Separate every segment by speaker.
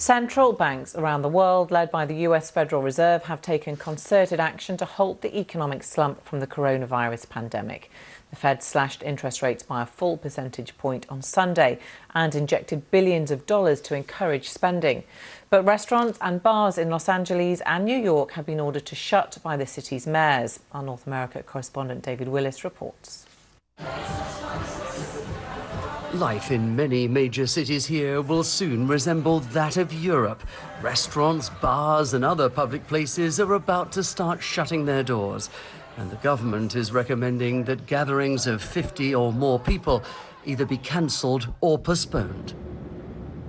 Speaker 1: Central banks around the world, led by the US Federal Reserve, have taken concerted action to halt the economic slump from the coronavirus pandemic. The Fed slashed interest rates by a full percentage point on Sunday and injected billions of dollars to encourage spending. But restaurants and bars in Los Angeles and New York have been ordered to shut by the city's mayors. Our North America correspondent David Willis reports.
Speaker 2: Life in many major cities here will soon resemble that of Europe. Restaurants, bars and other public places are about to start shutting their doors. And the government is recommending that gatherings of 50 or more people either be cancelled or postponed.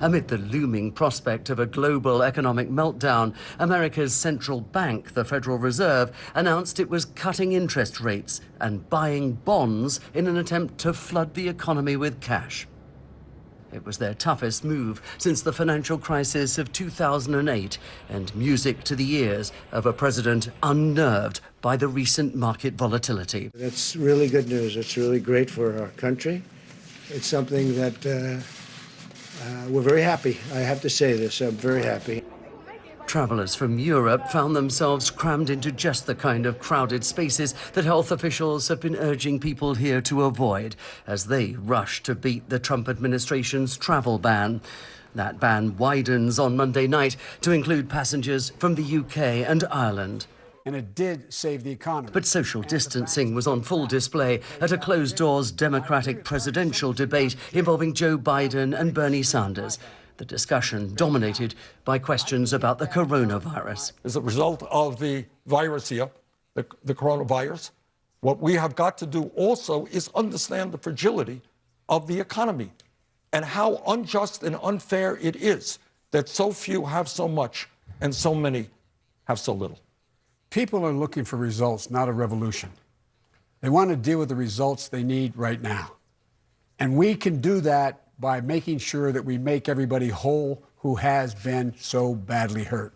Speaker 2: Amid the looming prospect of a global economic meltdown, America's central bank, the Federal Reserve, announced it was cutting interest rates and buying bonds in an attempt to flood the economy with cash. It was their toughest move since the financial crisis of 2008 and music to the ears of a president unnerved by the recent market volatility.
Speaker 3: That's really good news. It's really great for our country. It's something that we're very happy. I have to say this, I'm very happy.
Speaker 2: Travellers from Europe found themselves crammed into just the kind of crowded spaces that health officials have been urging people here to avoid as they rush to beat the Trump administration's travel ban. That ban widens on Monday night to include passengers from the UK and Ireland.
Speaker 4: And it did save the economy.
Speaker 2: But social distancing was on full display at a closed-doors Democratic presidential debate involving Joe Biden and Bernie Sanders. The discussion dominated by questions about the coronavirus.
Speaker 5: As a result of the virus here, the coronavirus, what we have got to do also is understand the fragility of the economy and how unjust and unfair it is that so few have so much and so many have so little.
Speaker 4: People are looking for results, not a revolution. They want to deal with the results they need right now. And we can do that by making sure that we make everybody whole who has been so badly hurt.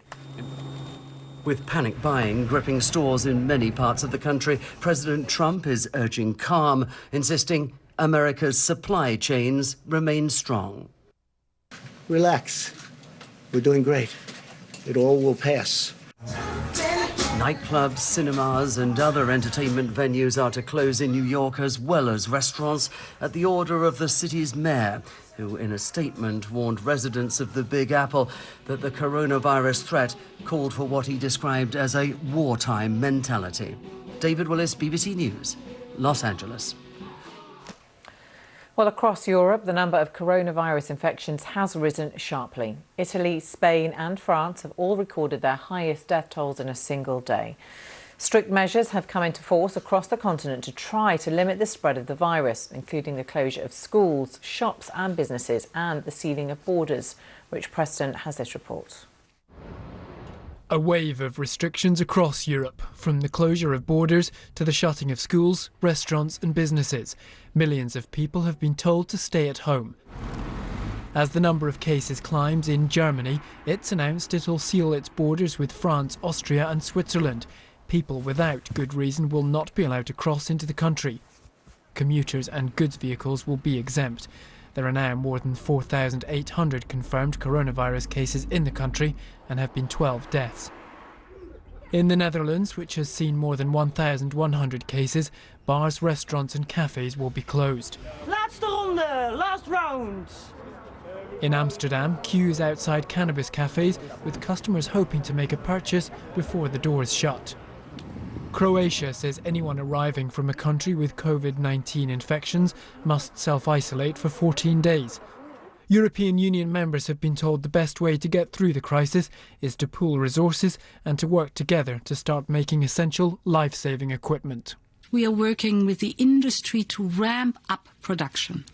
Speaker 2: With panic buying gripping stores in many parts of the country, President Trump is urging calm, insisting America's supply chains remain strong.
Speaker 3: Relax. We're doing great. It all will pass.
Speaker 2: Nightclubs, cinemas and other entertainment venues are to close in New York as well as restaurants at the order of the city's mayor, who in a statement warned residents of the Big Apple that the coronavirus threat called for what he described as a wartime mentality. David Willis, BBC News, Los Angeles.
Speaker 1: Well, across Europe, the number of coronavirus infections has risen sharply. Italy, Spain and France have all recorded their highest death tolls in a single day. Strict measures have come into force across the continent to try to limit the spread of the virus, including the closure of schools, shops and businesses and the sealing of borders. Rich Preston has this report.
Speaker 6: A wave of restrictions across Europe, from the closure of borders to the shutting of schools, restaurants and businesses. Millions of people have been told to stay at home. As the number of cases climbs in Germany, it's announced it'll seal its borders with France, Austria and Switzerland. People without good reason will not be allowed to cross into the country. Commuters and goods vehicles will be exempt. There are now more than 4,800 confirmed coronavirus cases in the country and have been 12 deaths. In the Netherlands, which has seen more than 1,100 cases, bars, restaurants and cafes will be closed.
Speaker 7: Laatste ronde, last round.
Speaker 6: In Amsterdam, queues outside cannabis cafes with customers hoping to make a purchase before the doors shut. Croatia says anyone arriving from a country with COVID-19 infections must self-isolate for 14 days. European Union members have been told the best way to get through the crisis is to pool resources and to work together to start making essential life-saving equipment.
Speaker 8: We are working with the industry to ramp up production.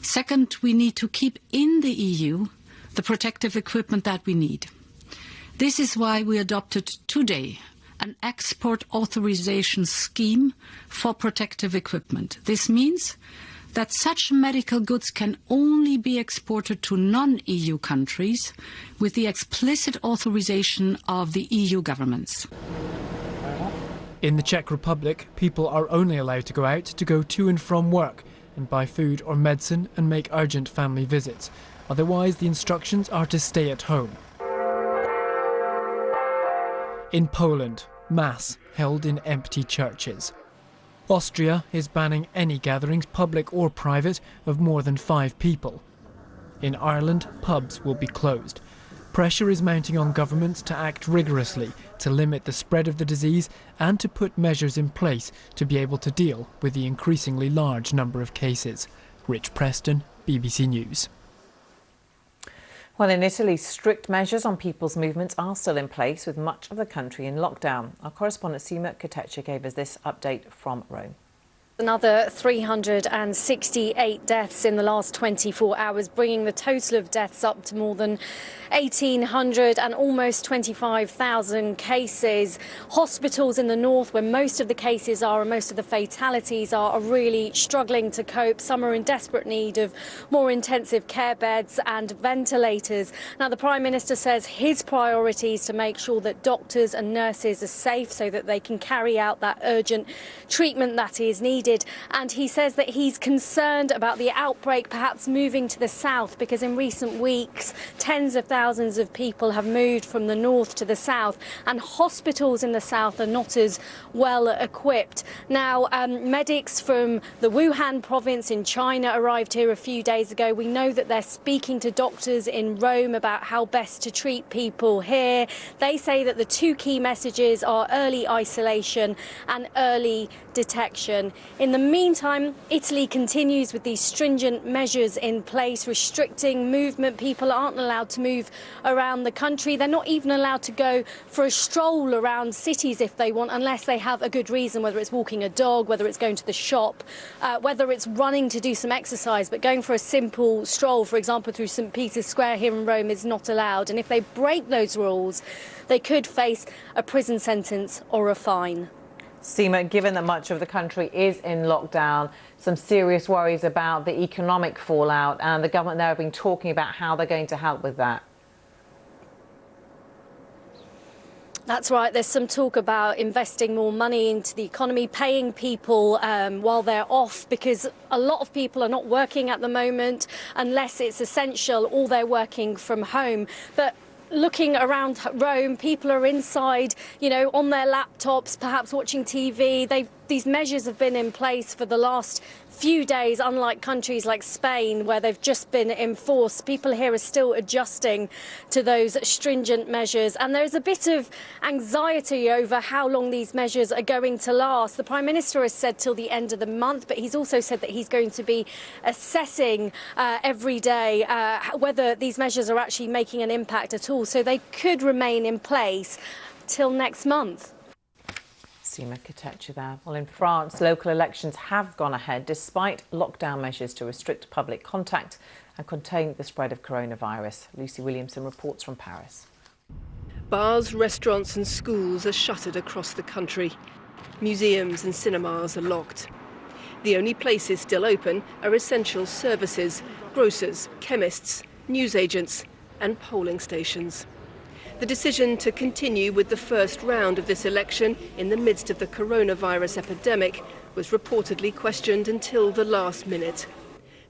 Speaker 8: Second, we need to keep in the EU the protective equipment that we need. This is why we adopted today an export authorization scheme for protective equipment. This means that such medical goods can only be exported to non-EU countries with the explicit authorization of the EU governments.
Speaker 6: In the Czech Republic, people are only allowed to go out to go to and from work, and buy food or medicine and make urgent family visits. Otherwise, the instructions are to stay at home. In Poland, Mass held in empty churches. Austria is banning any gatherings, public or private, of more than 5 people. In Ireland, pubs will be closed. Pressure is mounting on governments to act rigorously to limit the spread of the disease and to put measures in place to be able to deal with the increasingly large number of cases. Rich Preston, BBC News.
Speaker 1: Well, in Italy, strict measures on people's movements are still in place, with much of the country in lockdown. Our correspondent Sima Katecha gave us this update from Rome.
Speaker 9: Another 368 deaths in the last 24 hours, bringing the total of deaths up to more than 1,800 and almost 25,000 cases. Hospitals in the north, where most of the cases are and most of the fatalities are really struggling to cope. Some are in desperate need of more intensive care beds and ventilators. Now, the Prime Minister says his priority is to make sure that doctors and nurses are safe so that they can carry out that urgent treatment that is needed. And he says that he's concerned about the outbreak perhaps moving to the south, because in recent weeks tens of thousands of people have moved from the north to the south, and hospitals in the south are not as well equipped. Now, medics from the Wuhan province in China arrived here a few days ago. We know that they're speaking to doctors in Rome about how best to treat people here. They say that the 2 key messages are early isolation and early detection. In the meantime, Italy continues with these stringent measures in place, restricting movement. People aren't allowed to move around the country. They're not even allowed to go for a stroll around cities if they want, unless they have a good reason, whether it's walking a dog, whether it's going to the shop, whether it's running to do some exercise. But going for a simple stroll, for example, through St. Peter's Square here in Rome, is not allowed. And if they break those rules, they could face a prison sentence or a fine.
Speaker 1: Sima, given that much of the country is in lockdown, some serious worries about the economic fallout, and the government there have been talking about how they're going to help with that.
Speaker 9: That's right. There's some talk about investing more money into the economy, paying people while they're off, because a lot of people are not working at the moment unless it's essential, or they're working from home. But looking around Rome, people are inside, on their laptops, perhaps watching TV. These measures have been in place for the last few days, unlike countries like Spain, where they've just been enforced. People here are still adjusting to those stringent measures, and there's a bit of anxiety over how long these measures are going to last. The Prime Minister has said till the end of the month, but he's also said that he's going to be assessing every day whether these measures are actually making an impact at all, so they could remain in place till next month.
Speaker 1: Sima Katecha there. Well, in France, local elections have gone ahead despite lockdown measures to restrict public contact and contain the spread of coronavirus. Lucy Williamson reports from Paris.
Speaker 10: Bars, restaurants and schools are shuttered across the country. Museums and cinemas are locked. The only places still open are essential services, grocers, chemists, newsagents and polling stations. The decision to continue with the first round of this election in the midst of the coronavirus epidemic was reportedly questioned until the last minute.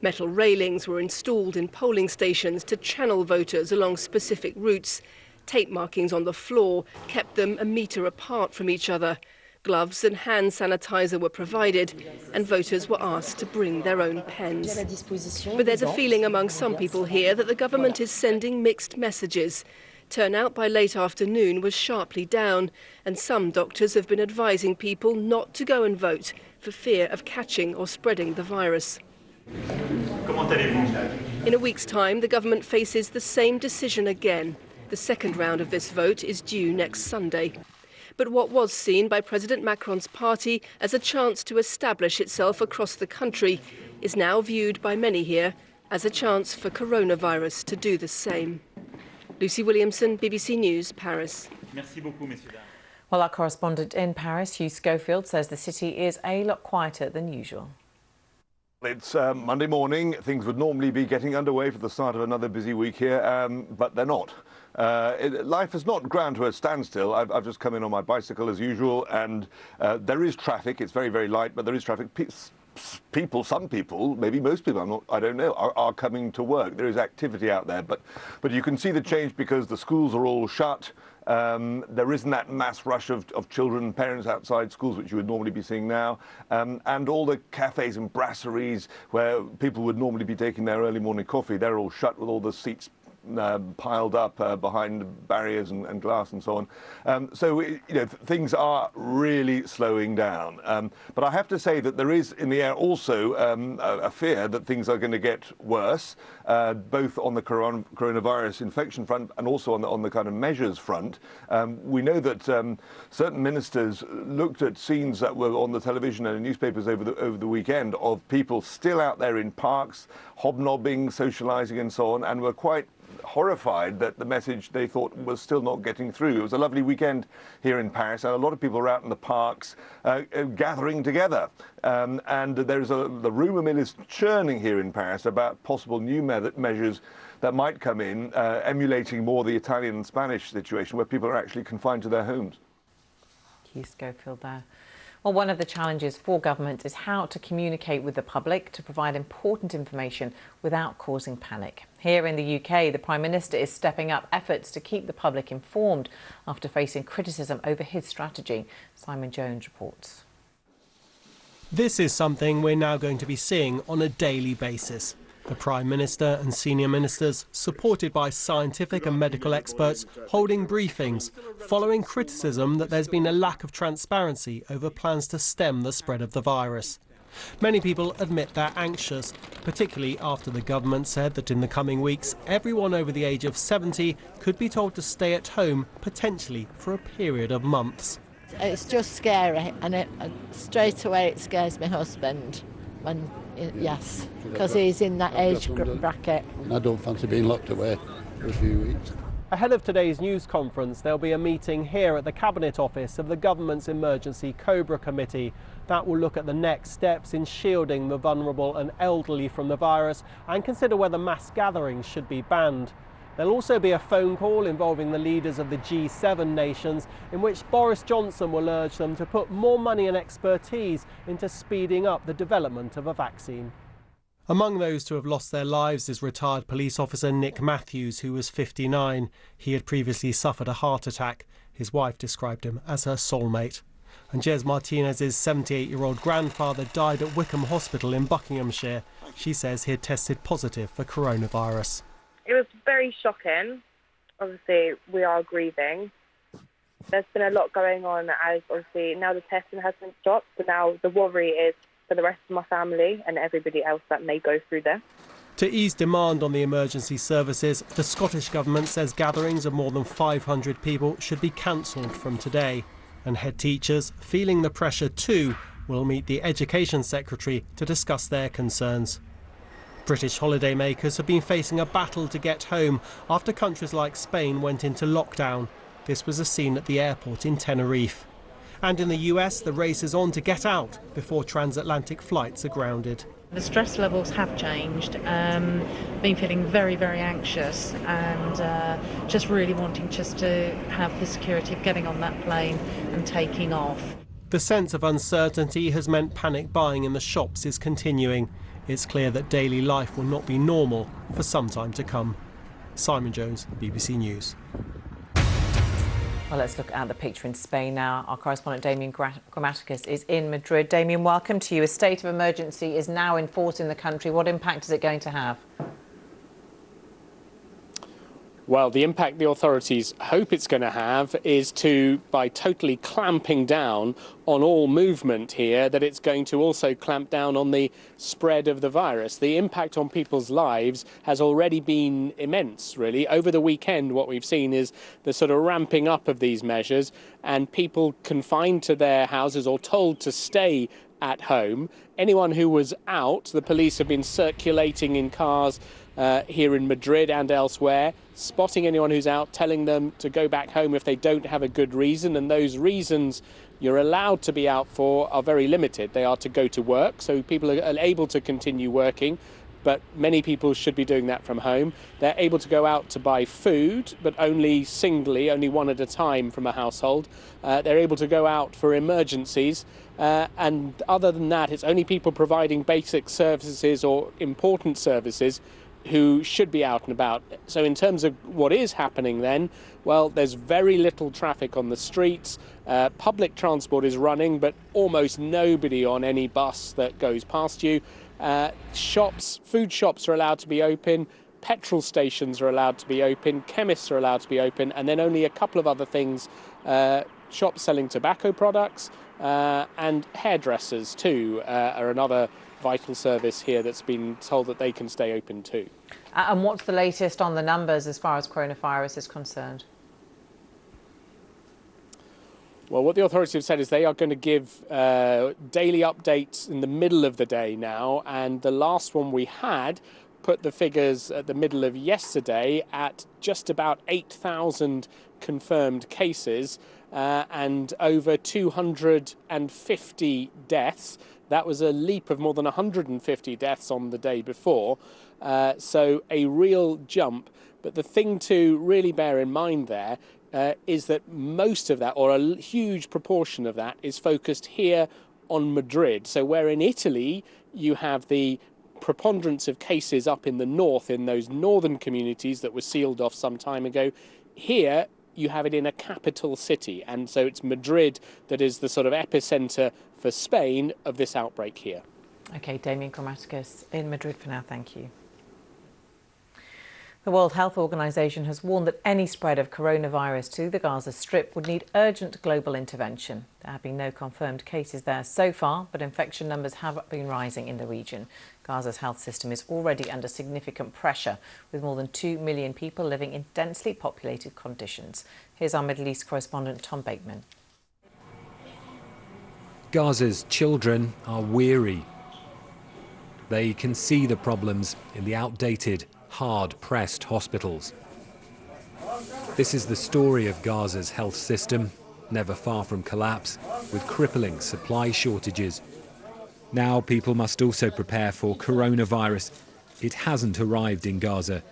Speaker 10: Metal railings were installed in polling stations to channel voters along specific routes. Tape markings on the floor kept them a metre apart from each other. Gloves and hand sanitizer were provided, and voters were asked to bring their own pens. But there's a feeling among some people here that the government is sending mixed messages. Turnout by late afternoon was sharply down, and some doctors have been advising people not to go and vote for fear of catching or spreading the virus. In a week's time, the government faces the same decision again. The second round of this vote is due next Sunday. But what was seen by President Macron's party as a chance to establish itself across the country is now viewed by many here as a chance for coronavirus to do the same. Lucy Williamson, BBC News, Paris.
Speaker 1: Well, our correspondent in Paris, Hugh Schofield, says the city is a lot quieter than usual.
Speaker 11: It's Monday morning. Things would normally be getting underway for the start of another busy week here, but they're not. Life has not ground to a standstill. I've just come in on my bicycle as usual, and there is traffic. It's very, very light, but there is traffic. some people, maybe most people, I don't know, are coming to work. There is activity out there, but you can see the change because the schools are all shut. There isn't that mass rush of children and parents outside schools, which you would normally be seeing now. And all the cafes and brasseries where people would normally be taking their early morning coffee, they're all shut with all the seats piled up behind barriers and glass and so on. So things are really slowing down. But I have to say that there is in the air also a fear that things are going to get worse, both on the coronavirus infection front and also on the kind of measures front. We know that certain ministers looked at scenes that were on the television and in newspapers over the weekend of people still out there in parks, hobnobbing, socialising and so on, and were quite horrified that the message they thought was still not getting through. It was a lovely weekend here in Paris, and a lot of people were out in the parks gathering together. And the rumour mill is churning here in Paris about possible new measures that might come in, emulating more the Italian and Spanish situation, where people are actually confined to their homes.
Speaker 1: Keith Schofield there. Well, one of the challenges for government is how to communicate with the public to provide important information without causing panic. Here in the UK, the Prime Minister is stepping up efforts to keep the public informed after facing criticism over his strategy. Simon Jones reports.
Speaker 12: This is something we're now going to be seeing on a daily basis. The Prime Minister and senior ministers, supported by scientific and medical experts, holding briefings, following criticism that there's been a lack of transparency over plans to stem the spread of the virus. Many people admit they're anxious, particularly after the government said that in the coming weeks, everyone over the age of 70 could be told to stay at home, potentially for a period of months.
Speaker 13: It's just scary, and straight away it scares my husband. Yes, because he's in that age bracket.
Speaker 14: I don't fancy being locked away for a few weeks.
Speaker 12: Ahead of today's news conference, there'll be a meeting here at the Cabinet Office of the government's Emergency Cobra Committee that will look at the next steps in shielding the vulnerable and elderly from the virus and consider whether mass gatherings should be banned. There'll also be a phone call involving the leaders of the G7 nations in which Boris Johnson will urge them to put more money and expertise into speeding up the development of a vaccine. Among those to have lost their lives is retired police officer Nick Matthews, who was 59. He had previously suffered a heart attack. His wife described him as her soulmate. And Jez Martinez's 78-year-old grandfather died at Wickham Hospital in Buckinghamshire. She says he had tested positive for coronavirus.
Speaker 15: It was very shocking. Obviously, we are grieving. There's been a lot going on as obviously now the testing has been stopped, but now the worry is for the rest of my family and everybody else that may go through this.
Speaker 12: To ease demand on the emergency services, the Scottish Government says gatherings of more than 500 people should be cancelled from today. And head teachers, feeling the pressure too, will meet the Education Secretary to discuss their concerns. British holidaymakers have been facing a battle to get home after countries like Spain went into lockdown. This was a scene at the airport in Tenerife. And in the US, the race is on to get out before transatlantic flights are grounded.
Speaker 16: The stress levels have changed. Been feeling very, very anxious and just really wanting just to have the security of getting on that plane and taking off.
Speaker 12: The sense of uncertainty has meant panic buying in the shops is continuing. It's clear that daily life will not be normal for some time to come. Simon Jones, BBC News.
Speaker 1: Well, let's look at the picture in Spain now. Our correspondent Damien Grammaticus is in Madrid. Damien, welcome to you. A state of emergency is now in force in the country. What impact is it going to have?
Speaker 17: Well, the impact the authorities hope it's going to have is by totally clamping down on all movement here, that it's going to also clamp down on the spread of the virus. The impact on people's lives has already been immense, really. Over the weekend, what we've seen is the sort of ramping up of these measures and people confined to their houses or told to stay at home. Anyone who was out, the police have been circulating in cars here in Madrid and elsewhere, spotting anyone who's out, telling them to go back home if they don't have a good reason, and those reasons you're allowed to be out for are very limited. They are to go to work, so people are able to continue working, but many people should be doing that from home. They're able to go out to buy food, but only singly, only one at a time from a household. They're able to go out for emergencies, and other than that, it's only people providing basic services or important services who should be out and about. So in terms of what is happening then, well, there's very little traffic on the streets. Public transport is running, but almost nobody on any bus that goes past you. Shops, food shops are allowed to be open, petrol stations are allowed to be open, chemists are allowed to be open, and then only a couple of other things, shops selling tobacco products and hairdressers too are another vital service here that's been told that they can stay open too.
Speaker 1: And what's the latest on the numbers as far as coronavirus is concerned?
Speaker 17: Well, what the authorities have said is they are going to give daily updates in the middle of the day now, and the last one we had put the figures at the middle of yesterday at just about 8,000 confirmed cases and over 250 deaths. That was a leap of more than 150 deaths on the day before, so a real jump. But the thing to really bear in mind there is that most of that, or a huge proportion of that, is focused here on Madrid. So where in Italy you have the preponderance of cases up in the north, in those northern communities that were sealed off some time ago, here you have it in a capital city, and so it's Madrid that is the sort of epicenter for Spain of this outbreak here.
Speaker 1: OK, Damien Grammaticus in Madrid for now, thank you. The World Health Organization has warned that any spread of coronavirus to the Gaza Strip would need urgent global intervention. There have been no confirmed cases there so far, but infection numbers have been rising in the region. Gaza's health system is already under significant pressure, with more than 2 million people living in densely populated conditions. Here's our Middle East correspondent Tom Bateman.
Speaker 18: Gaza's children are weary. They can see the problems in the outdated, hard-pressed hospitals. This is the story of Gaza's health system, never far from collapse, with crippling supply shortages. Now people must also prepare for coronavirus. It hasn't arrived in Gaza,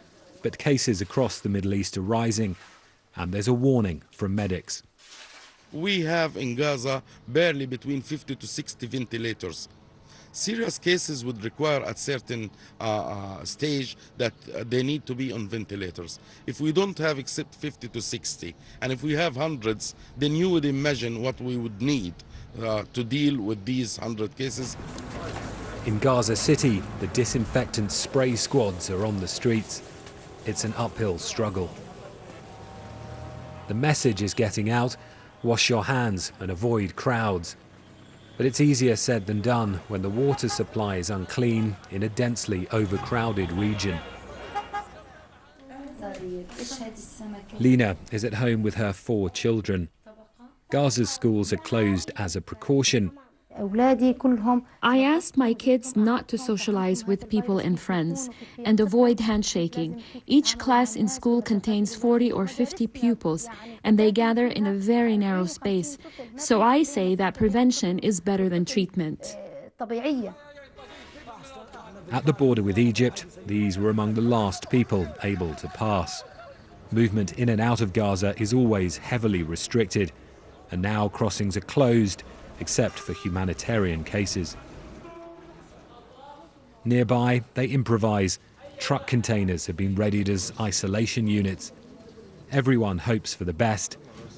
Speaker 18: but cases across the Middle East are rising, and there's a warning from medics.
Speaker 19: We have in Gaza barely between 50 to 60 ventilators. Serious cases would require at certain stage that they need to be on ventilators. If we don't have except 50 to 60, and if we have hundreds, then you would imagine what we would need to deal with these 100 cases.
Speaker 18: In Gaza City, the disinfectant spray squads are on the streets. It's an uphill struggle. The message is getting out: wash your hands and avoid crowds. But it's easier said than done when the water supply is unclean in a densely overcrowded region. Lina is at home with her 4 children. Gaza's schools are closed as a precaution.
Speaker 20: I asked my kids not to socialize with people and friends and avoid handshaking. Each class in school contains 40 or 50 pupils, and they gather in a very narrow space. So I say that prevention is better than treatment.
Speaker 18: At the border with Egypt, these were among the last people able to pass. Movement in and out of Gaza is always heavily restricted, and now crossings are closed except for humanitarian cases. Nearby, they improvise. Truck containers have been readied as isolation units. Everyone hopes for the best,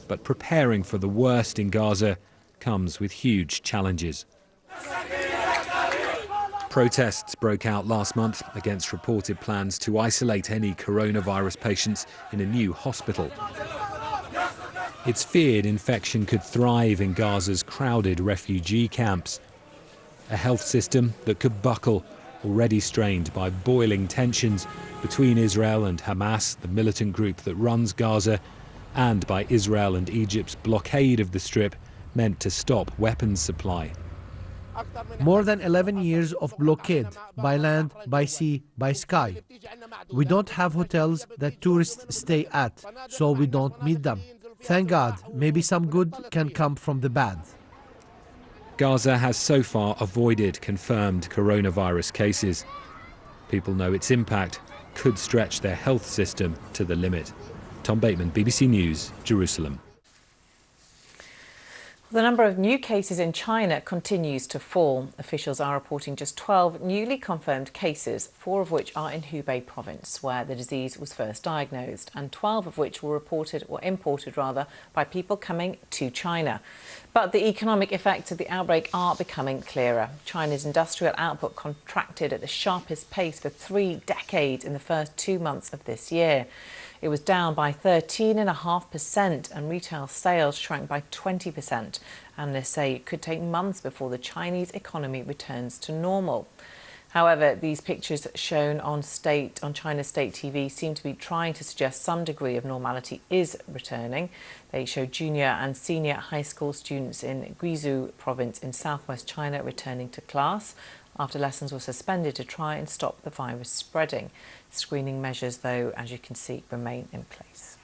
Speaker 18: but preparing for the worst in Gaza comes with huge challenges. Protests broke out last month against reported plans to isolate any coronavirus patients in a new hospital. It's feared infection could thrive in Gaza's crowded refugee camps. A health system that could buckle, already strained by boiling tensions between Israel and Hamas, the militant group that runs Gaza, and by Israel and Egypt's blockade of the Strip, meant to stop weapons supply.
Speaker 21: More than 11 years of blockade, by land, by sea, by sky. We don't have hotels that tourists stay at, so we don't meet them. Thank God, maybe some good can come from the bad.
Speaker 18: Gaza has so far avoided confirmed coronavirus cases. People know its impact could stretch their health system to the limit. Tom Bateman, BBC News, Jerusalem.
Speaker 1: The number of new cases in China continues to fall. Officials are reporting just 12 newly confirmed cases, 4 of which are in Hubei province, where the disease was first diagnosed, and 12 of which were imported by people coming to China. But the economic effects of the outbreak are becoming clearer. China's industrial output contracted at the sharpest pace for 3 decades in the first 2 months of this year. It was down by 13.5% and retail sales shrank by 20%. Analysts say it could take months before the Chinese economy returns to normal. However, these pictures shown on China's state TV seem to be trying to suggest some degree of normality is returning. They show junior and senior high school students in Guizhou province in southwest China returning to class after lessons were suspended to try and stop the virus spreading. Screening measures, though, as you can see, remain in place.